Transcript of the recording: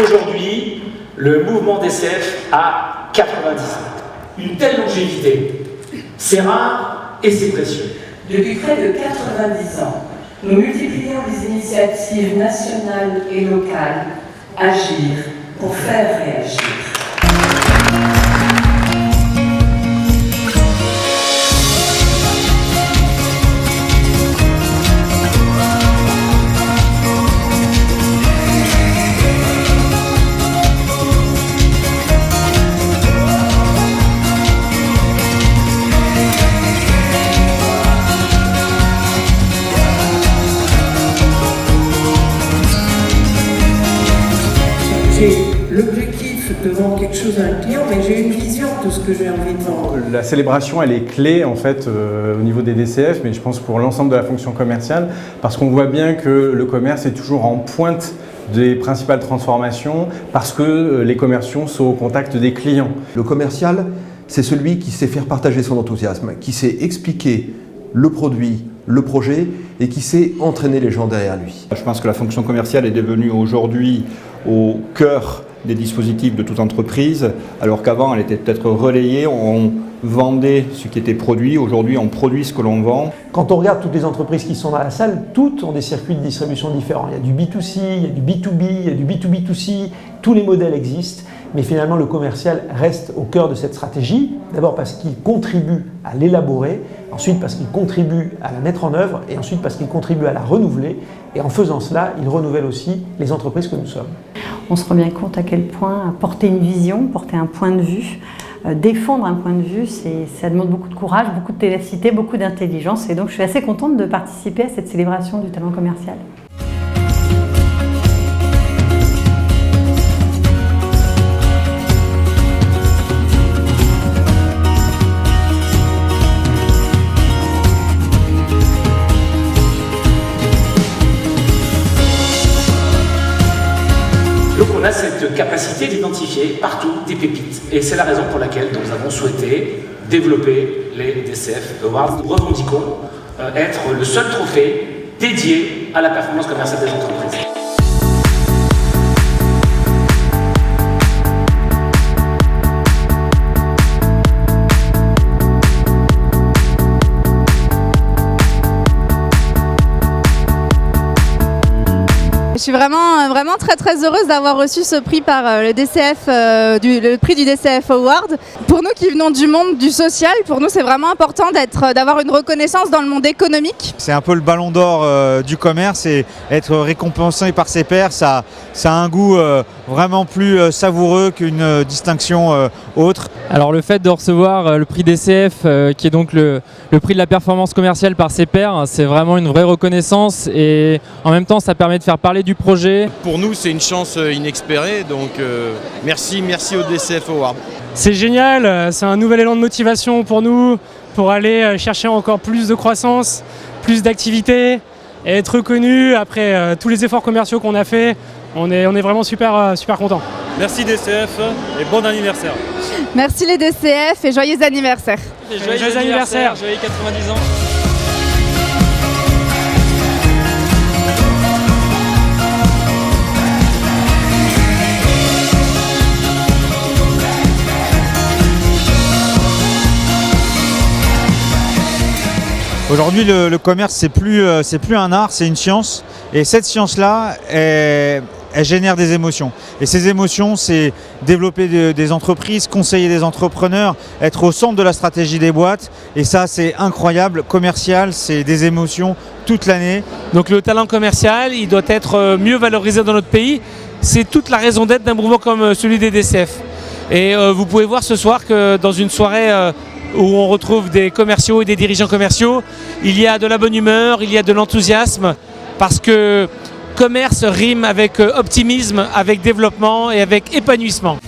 Aujourd'hui, le mouvement DCF a 90 ans. Une telle longévité, c'est rare et c'est précieux. Depuis près de 90 ans, nous multiplions les initiatives nationales et locales. Agir pour faire réagir. J'ai l'objectif de vendre quelque chose à un client, mais j'ai une vision de ce que j'ai envie de vendre. La célébration, elle est clé en fait au niveau des DCF, mais je pense pour l'ensemble de la fonction commerciale, parce qu'on voit bien que le commerce est toujours en pointe des principales transformations, parce que les commerciaux sont au contact des clients. Le commercial, c'est celui qui sait faire partager son enthousiasme, qui sait expliquer le produit, le projet et qui sait entraîner les gens derrière lui. Je pense que la fonction commerciale est devenue aujourd'hui au cœur des dispositifs de toute entreprise, alors qu'avant elle était peut-être relayée, on vendait ce qui était produit, aujourd'hui on produit ce que l'on vend. Quand on regarde toutes les entreprises qui sont dans la salle, toutes ont des circuits de distribution différents. Il y a du B2C, il y a du B2B, il y a du B2B2C, tous les modèles existent, mais finalement le commercial reste au cœur de cette stratégie, d'abord parce qu'il contribue à l'élaborer, ensuite parce qu'il contribue à la mettre en œuvre, et ensuite parce qu'il contribue à la renouveler, et en faisant cela, il renouvelle aussi les entreprises que nous sommes. On se rend bien compte à quel point porter une vision, porter un point de vue, défendre un point de vue, ça demande beaucoup de courage, beaucoup de ténacité, beaucoup d'intelligence, et donc je suis assez contente de participer à cette célébration du talent commercial. Donc on a cette capacité d'identifier partout des pépites. Et c'est la raison pour laquelle nous avons souhaité développer les DCF Awards. Nous revendiquons être le seul trophée dédié à la performance commerciale des entreprises. Je suis vraiment très heureuse d'avoir reçu ce prix par le DCF, le prix du DCF Award. Pour nous qui venons du monde du social, pour nous c'est vraiment important d'avoir une reconnaissance dans le monde économique. C'est un peu le ballon d'or du commerce et être récompensé par ses pairs, ça a un goût vraiment plus savoureux qu'une distinction autre. Alors le fait de recevoir le prix DCF, qui est donc le prix de la performance commerciale par ses pairs, c'est vraiment une vraie reconnaissance et en même temps ça permet de faire parler du projet. Pour nous c'est une chance inespérée, donc merci au DCF Award. C'est génial, c'est un nouvel élan de motivation pour nous, pour aller chercher encore plus de croissance, plus d'activité et être reconnu après tous les efforts commerciaux qu'on a fait. On est vraiment super contents. Merci DCF et bon anniversaire. Merci les DCF et joyeux anniversaire. Joyeux anniversaire, joyeux 90 ans. Aujourd'hui, le commerce, c'est plus un art, c'est une science. Et cette science-là, elle génère des émotions. Et ces émotions, c'est développer des entreprises, conseiller des entrepreneurs, être au centre de la stratégie des boîtes. Et ça, c'est incroyable. Commercial, c'est des émotions toute l'année. Donc le talent commercial, il doit être mieux valorisé dans notre pays. C'est toute la raison d'être d'un mouvement comme celui des DCF. Et vous pouvez voir ce soir que dans une soirée où on retrouve des commerciaux et des dirigeants commerciaux, il y a de la bonne humeur, il y a de l'enthousiasme, parce que commerce rime avec optimisme, avec développement et avec épanouissement.